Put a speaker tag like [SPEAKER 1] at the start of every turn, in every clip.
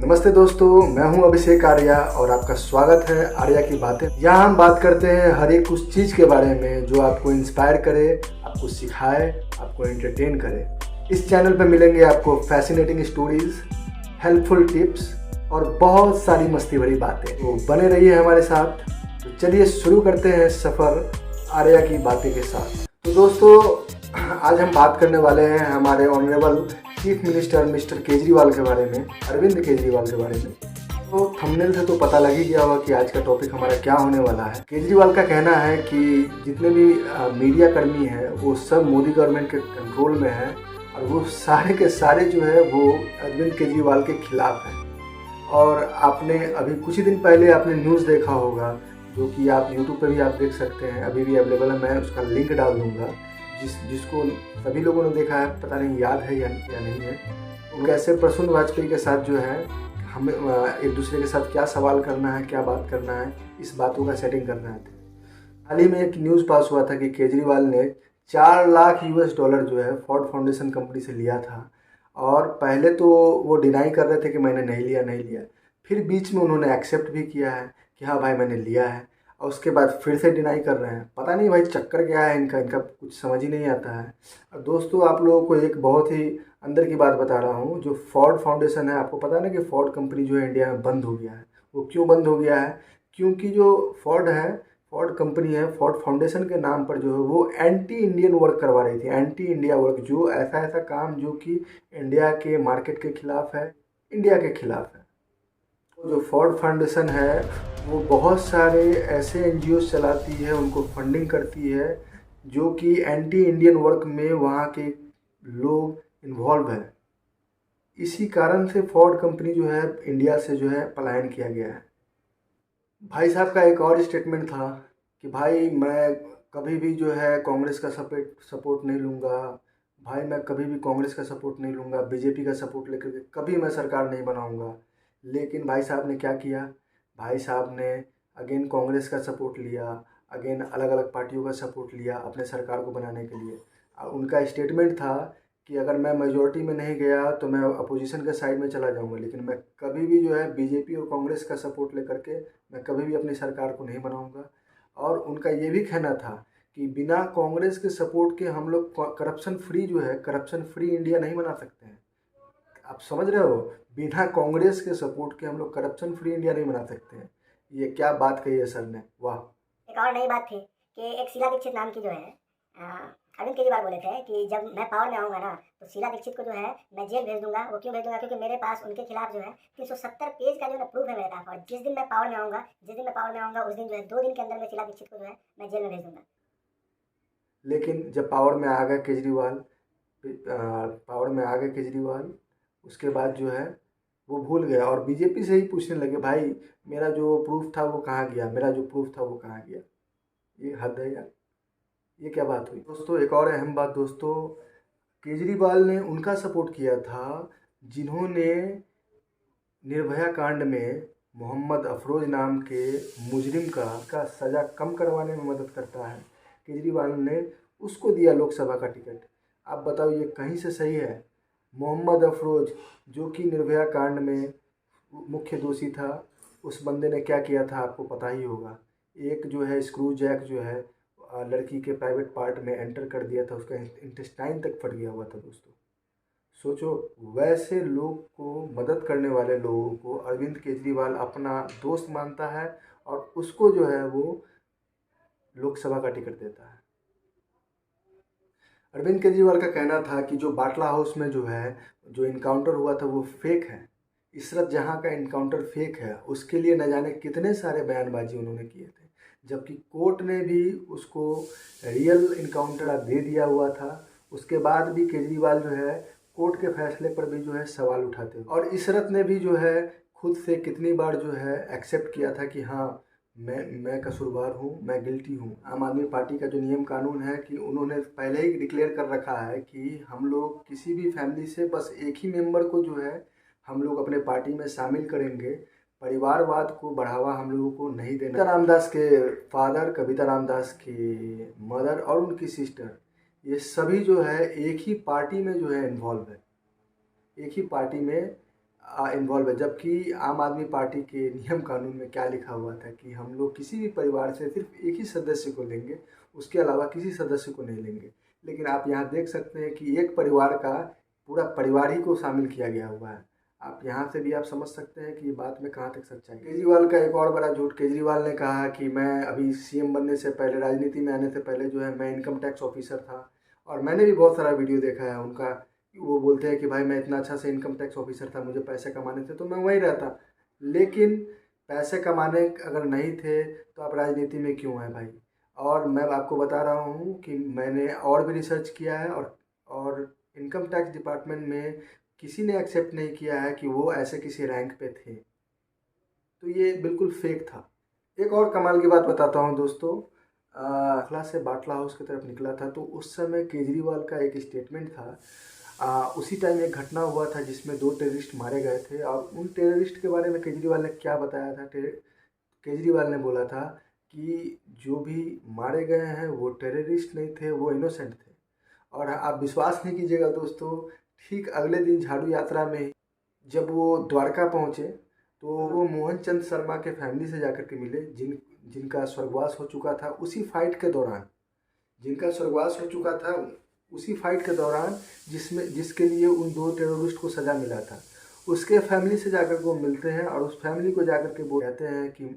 [SPEAKER 1] नमस्ते दोस्तों, मैं हूं अभिषेक आर्या और आपका स्वागत है आर्या की बातें। यहाँ हम बात करते हैं हर एक उस चीज़ के बारे में जो आपको इंस्पायर करे, आपको सिखाए, आपको एंटरटेन करे। इस चैनल पर मिलेंगे आपको फैसिनेटिंग स्टोरीज, हेल्पफुल टिप्स और बहुत सारी मस्ती भरी बातें। तो बने रहिए हमारे साथ। तो चलिए शुरू करते हैं सफ़र आर्या की बातें के साथ। तो दोस्तों, आज हम बात करने वाले हैं हमारे honourable chief minister mister Kejriwal के बारे में, अरविंद केजरीवाल के बारे में। तो थंबनेल से तो पता लग ही गया होगा कि आज का टॉपिक हमारा क्या होने वाला है। केजरीवाल का कहना है कि जितने भी मीडिया कर्मी हैं वो सब मोदी गवर्नमेंट के कंट्रोल में हैं और वो सारे के सारे जो है वो अरविंद केजरीवाल के खिलाफ हैं। और आपने अभी कुछ ही दिन पहले आपने न्यूज़ देखा होगा, जो कि आप यूट्यूब पे भी आप देख सकते हैं, अभी भी अवेलेबल है। मैं उसका लिंक डाल दूँगा, जिसको सभी लोगों ने देखा है, पता नहीं याद है या नहीं है। तो कैसे प्रसून वाजपेयी के साथ जो है हमें एक दूसरे के साथ क्या सवाल करना है, क्या बात करना है, इस बातों का सेटिंग कर रहे थे। हाल ही में एक न्यूज़ पास हुआ था कि केजरीवाल ने 4 लाख US डॉलर जो है फोर्ड फाउंडेशन कंपनी से लिया था। और पहले तो वो डिनाई कर रहे थे कि मैंने नहीं लिया। फिर बीच में उन्होंने एक्सेप्ट भी किया है कि हाँ भाई मैंने लिया है, और उसके बाद फिर से डिनाई कर रहे हैं। पता नहीं भाई चक्कर क्या है इनका कुछ समझ ही नहीं आता है। और दोस्तों, आप लोगों को एक बहुत ही अंदर की बात बता रहा हूँ। जो फोर्ड फाउंडेशन है, आपको पता है ना कि फोर्ड कंपनी जो है इंडिया में बंद हो गया है। वो क्यों बंद हो गया है? क्योंकि जो फोर्ड कंपनी है, फोर्ड फाउंडेशन के नाम पर जो है वो एंटी इंडियन वर्क करवा रही थी, एंटी इंडिया वर्क, जो ऐसा काम जो कि इंडिया के मार्केट के खिलाफ है, इंडिया के खिलाफ है। जो फोर्ड फाउंडेशन है वो बहुत सारे ऐसे NGO चलाती है, उनको फंडिंग करती है, जो कि एंटी इंडियन वर्क में वहाँ के लोग इन्वॉल्व हैं। इसी कारण से फोर्ड कंपनी जो है इंडिया से जो है पलायन किया गया है। भाई साहब का एक और स्टेटमेंट था कि भाई मैं कभी भी जो है कांग्रेस का सपोर्ट नहीं लूँगा। भाई मैं कभी भी कांग्रेस का सपोर्ट नहीं लूँगा, बीजेपी का सपोर्ट लेकर के कभी मैं सरकार नहीं बनाऊँगा। लेकिन भाई साहब ने क्या किया? भाई साहब ने अगेन कांग्रेस का सपोर्ट लिया, अगेन अलग अलग पार्टियों का सपोर्ट लिया अपने सरकार को बनाने के लिए। और उनका स्टेटमेंट था कि अगर मैं मेजोरिटी में नहीं गया तो मैं अपोजिशन के साइड में चला जाऊंगा, लेकिन मैं कभी भी जो है बीजेपी और कांग्रेस का सपोर्ट लेकर के मैं कभी भी अपनी सरकार को नहीं बनाऊंगा। और उनका ये भी कहना था कि बिना कांग्रेस के सपोर्ट के हम लोग करप्शन फ्री जो है, करप्शन फ्री इंडिया नहीं बना सकते हैं। आप समझ रहे हो? बिना कांग्रेस के सपोर्ट के हम लोग करप्शन फ्री इंडिया नहीं बना सकते हैं। ये क्या बात कही है सर ने, वाह।
[SPEAKER 2] एक और नई बात थी कि एक शीला दीक्षित नाम की जो है अरविंद केजरीवाल बोले थे कि जब मैं पावर में आऊँगा ना तो शीला दीक्षित को जो है मैं जेल भेज दूंगा। वो क्यों भेज दूंगा? क्योंकि मेरे पास उनके खिलाफ जो है 370 पेज का जो है प्रूफ है मेरे पास। और जिस दिन मैं पावर में आऊँगा उस दिन जो है 2 दिन के अंदर में शीला दीक्षित को जो है मैं जेल में भेज दूंगा।
[SPEAKER 1] लेकिन जब पावर में आ गए केजरीवाल, उसके बाद जो है वो भूल गया और बीजेपी से ही पूछने लगे, भाई मेरा जो प्रूफ था वो कहाँ गया? ये हद है यार, ये क्या बात हुई? दोस्तों, एक और अहम बात दोस्तों, केजरीवाल ने उनका सपोर्ट किया था जिन्होंने निर्भया कांड में मोहम्मद अफरोज नाम के मुजरिम का सज़ा कम करवाने में मदद करता है। केजरीवाल ने उसको दिया लोकसभा का टिकट। आप बताओ ये कहीं से सही है? मोहम्मद अफरोज जो कि निर्भया कांड में मुख्य दोषी था, उस बंदे ने क्या किया था आपको पता ही होगा। एक जो है स्क्रू जैक जो है लड़की के प्राइवेट पार्ट में एंटर कर दिया था, उसका इंटेस्टाइन तक फट गया हुआ था दोस्तों। सोचो, वैसे लोग को, मदद करने वाले लोगों को अरविंद केजरीवाल अपना दोस्त मानता है और उसको जो है वो लोकसभा का टिकट देता है। अरविंद केजरीवाल का कहना था कि जो बाटला हाउस में जो है जो इनकाउंटर हुआ था वो फेक है। इशरत जहाँ का इनकाउंटर फेक है, उसके लिए न जाने कितने सारे बयानबाजी उन्होंने किए थे, जबकि कोर्ट ने भी उसको रियल इनकाउंटर दे दिया हुआ था। उसके बाद भी केजरीवाल जो है कोर्ट के फैसले पर भी जो है सवाल उठाते, और इशरत ने भी जो है खुद से कितनी बार जो है एक्सेप्ट किया था कि हाँ मैं कसूरवार हूँ, मैं गिल्टी हूँ। आम आदमी पार्टी का जो नियम कानून है कि उन्होंने पहले ही डिक्लेयर कर रखा है कि हम लोग किसी भी फैमिली से बस एक ही मेंबर को जो है हम लोग अपने पार्टी में शामिल करेंगे। परिवारवाद को बढ़ावा हम लोगों को नहीं देना। कविता रामदास के फादर, कविता रामदास की मदर और उनकी सिस्टर, ये सभी जो है एक ही पार्टी में जो है इन्वॉल्व है, एक ही पार्टी में इन्वॉल्व है। जबकि आम आदमी पार्टी के नियम कानून में क्या लिखा हुआ था कि हम लोग किसी भी परिवार से सिर्फ एक ही सदस्य को लेंगे, उसके अलावा किसी सदस्य को नहीं लेंगे। लेकिन आप यहाँ देख सकते हैं कि एक परिवार का पूरा परिवार ही को शामिल किया गया हुआ है। आप यहाँ से भी आप समझ सकते हैं कि ये बात में कहाँ तक सच्चाई है। केजरीवाल का एक और बड़ा झूठ, केजरीवाल ने कहा कि मैं अभी सीएम बनने से पहले, राजनीति में आने से पहले जो है मैं इनकम टैक्स ऑफिसर था। और मैंने भी बहुत सारा वीडियो देखा है उनका, वो बोलते हैं कि भाई मैं इतना अच्छा से इनकम टैक्स ऑफिसर था, मुझे पैसे कमाने थे तो मैं वहीं रहता। लेकिन पैसे कमाने अगर नहीं थे तो आप राजनीति में क्यों हैं भाई? और मैं आपको बता रहा हूँ कि मैंने और भी रिसर्च किया है, और इनकम टैक्स डिपार्टमेंट में किसी ने एक्सेप्ट नहीं किया है कि वो ऐसे किसी रैंक पे थे। तो ये बिल्कुल फेक था। एक और कमाल की बात बताता हूँ दोस्तों, अखला से बाटला हाउस की तरफ निकला था तो उस समय केजरीवाल का एक स्टेटमेंट था। उसी टाइम एक घटना हुआ था जिसमें 2 टेररिस्ट मारे गए थे, और उन टेररिस्ट के बारे में केजरीवाल ने क्या बताया था? केजरीवाल ने बोला था कि जो भी मारे गए हैं वो टेररिस्ट नहीं थे, वो इनोसेंट थे। और आप विश्वास नहीं कीजिएगा दोस्तों, ठीक अगले दिन झाड़ू यात्रा में जब वो द्वारका पहुँचे तो वो मोहन चंद शर्मा के फैमिली से जाकर के मिले, जिनका स्वर्गवास हो चुका था उसी फाइट के दौरान, जिनका स्वर्गवास हो चुका था उसी फाइट के दौरान जिसके लिए उन 2 टेररिस्ट को सज़ा मिला था। उसके फैमिली से जाकर के वो मिलते हैं और उस फैमिली को जाकर के वो कहते हैं कि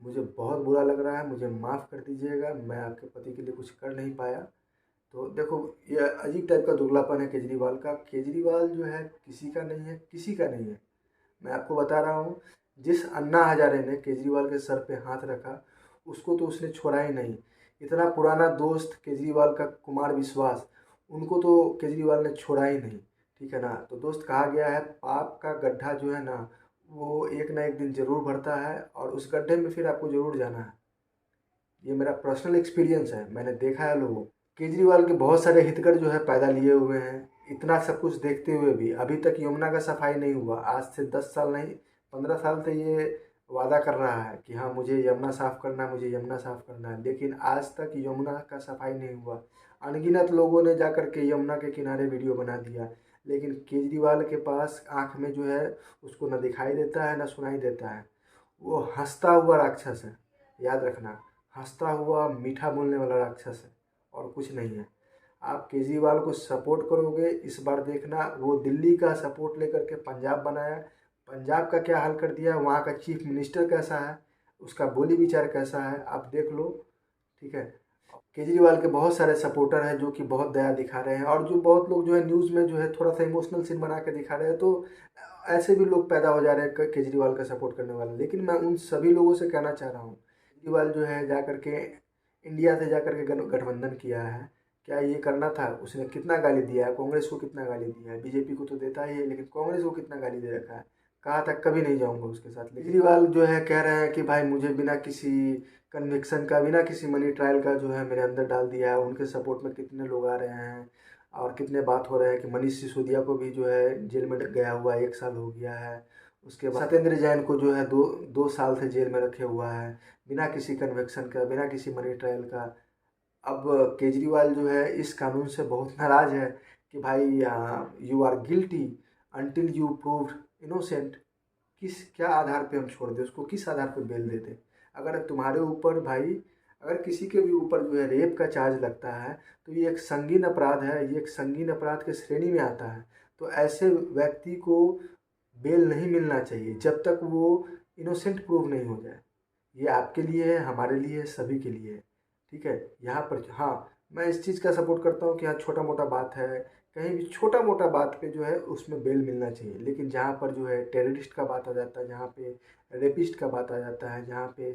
[SPEAKER 1] मुझे बहुत बुरा लग रहा है, मुझे माफ़ कर दीजिएगा, मैं आपके पति के लिए कुछ कर नहीं पाया। तो देखो, ये अजीब टाइप का दुगलापन है केजरीवाल का। केजरीवाल जो है किसी का नहीं है, किसी का नहीं है। मैं आपको बता रहा हूँ, जिस अन्ना हजारे ने केजरीवाल के सर पे हाथ रखा उसको तो उसने छोड़ा ही नहीं। इतना पुराना दोस्त केजरीवाल का कुमार विश्वास, उनको तो केजरीवाल ने छोड़ा ही नहीं। ठीक है ना? तो दोस्त, कहा गया है पाप का गड्ढा जो है ना वो एक ना एक दिन ज़रूर भरता है, और उस गड्ढे में फिर आपको ज़रूर जाना है। ये मेरा पर्सनल एक्सपीरियंस है, मैंने देखा है लोगों। केजरीवाल के बहुत सारे हितकर जो है पैदा लिए हुए हैं। इतना सब कुछ देखते हुए भी अभी तक यमुना का सफाई नहीं हुआ। आज से 10 साल नहीं, 15 साल से ये वादा कर रहा है कि हाँ मुझे यमुना साफ़ करना है, मुझे यमुना साफ़ करना है, लेकिन आज तक यमुना का सफाई नहीं हुआ। अनगिनत लोगों ने जाकर के यमुना के किनारे वीडियो बना दिया, लेकिन केजरीवाल के पास आँख में जो है उसको न दिखाई देता है न सुनाई देता है। वो हंसता हुआ राक्षस है, याद रखना, हंसता हुआ मीठा बोलने वाला राक्षस है और कुछ नहीं है। आप केजरीवाल को सपोर्ट करोगे, इस बार देखना वो दिल्ली का सपोर्ट लेकर के पंजाब बनाया। पंजाब का क्या हाल कर दिया, वहाँ का चीफ मिनिस्टर कैसा है, उसका बोली विचार कैसा है, आप देख लो। ठीक है? केजरीवाल के बहुत सारे सपोर्टर हैं जो कि बहुत दया दिखा रहे हैं, और जो बहुत लोग जो है न्यूज़ में जो है थोड़ा सा इमोशनल सीन बना के दिखा रहे हैं। तो ऐसे भी लोग पैदा हो जा रहे हैं केजरीवाल का सपोर्ट करने वाले। लेकिन मैं उन सभी लोगों से कहना चाह रहा हूँ, केजरीवाल जो है जा कर के इंडिया से जाकर के गठबंधन किया है। क्या ये करना था? उसने कितना गाली दिया है, कांग्रेस को कितना गाली दिया है, बीजेपी को तो देता ही है, लेकिन कांग्रेस को कितना गाली दे रखा है। कहा था कभी नहीं जाऊंगा उसके साथ। केजरीवाल जो है कह रहे हैं कि भाई मुझे बिना किसी कन्विक्शन का, बिना किसी मनी ट्रायल का जो है मेरे अंदर डाल दिया है। उनके सपोर्ट में कितने लोग आ रहे हैं और कितने बात हो रहे हैं कि मनीष सिसोदिया को भी जो है जेल में गया हुआ 1 साल हो गया है। उसके बाद सत्येंद्र जैन को जो है दो साल से जेल में रखे हुआ है, बिना किसी कन्विक्शन का, बिना किसी मनी ट्रायल का। अब केजरीवाल जो है इस कानून से बहुत नाराज़ है कि भाई you are guilty until you proved innocent. क्या आधार पे हम छोड़ दें उसको, किस आधार पे बेल दे दें? अगर तुम्हारे ऊपर भाई, अगर किसी के भी ऊपर जो है रेप का चार्ज लगता है तो ये एक संगीन अपराध है, ये एक संगीन अपराध के श्रेणी में आता है। तो ऐसे व्यक्ति को बेल नहीं मिलना चाहिए जब तक वो इनोसेंट प्रूव नहीं हो जाए। ये आपके लिए है, हमारे लिए है, सभी के लिए है। ठीक है? यहाँ पर हाँ, मैं इस चीज़ का सपोर्ट करता हूँ कि हाँ छोटा मोटा बात है, कहीं भी छोटा मोटा बात पे जो है उसमें बेल मिलना चाहिए। लेकिन जहाँ पर जो है टेररिस्ट का बात आ जाता है, जहाँ पे रेपिस्ट का बात आ जाता है, जहाँ पे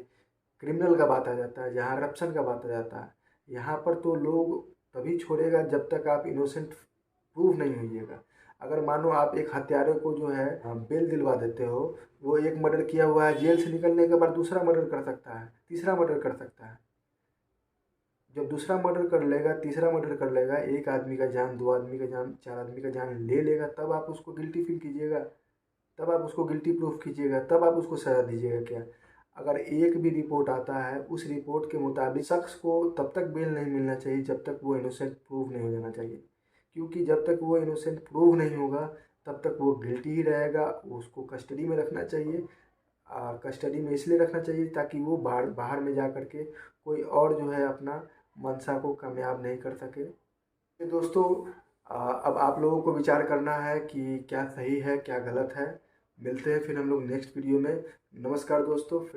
[SPEAKER 1] क्रिमिनल का बात आ जाता है, जहाँ करप्शन का बात आ जाता है, यहाँ पर तो लोग तभी छोड़ेगा जब तक आप इनोसेंट प्रूव नहीं होइएगा। अगर मानो आप एक हत्यारे को जो है बेल दिलवा देते हो, वो एक मर्डर किया हुआ है, जेल से निकलने के बाद दूसरा मर्डर कर सकता है, तीसरा मर्डर कर सकता है। जब दूसरा मर्डर कर लेगा, तीसरा मर्डर कर लेगा, 1 आदमी का जान, 2 आदमी का जान, 4 आदमी का जान ले लेगा, तब आप उसको गिल्टी फील कीजिएगा, तब आप उसको गिल्टी प्रूफ कीजिएगा, तब आप उसको सज़ा दीजिएगा। क्या अगर एक भी रिपोर्ट आता है, उस रिपोर्ट के मुताबिक शख्स को तब तक बेल नहीं मिलना चाहिए जब तक वो इनोसेंट प्रूव नहीं हो जाना चाहिए। क्योंकि जब तक वो इनोसेंट प्रूव नहीं होगा तब तक वो गिल्टी ही रहेगा। उसको कस्टडी में रखना चाहिए। कस्टडी में इसलिए रखना चाहिए ताकि वो बाहर में जा कर के कोई और जो है अपना मंशा को कामयाब नहीं कर सके। तो दोस्तों, अब आप लोगों को विचार करना है कि क्या सही है क्या गलत है। मिलते हैं फिर हम लोग नेक्स्ट वीडियो में। नमस्कार दोस्तों।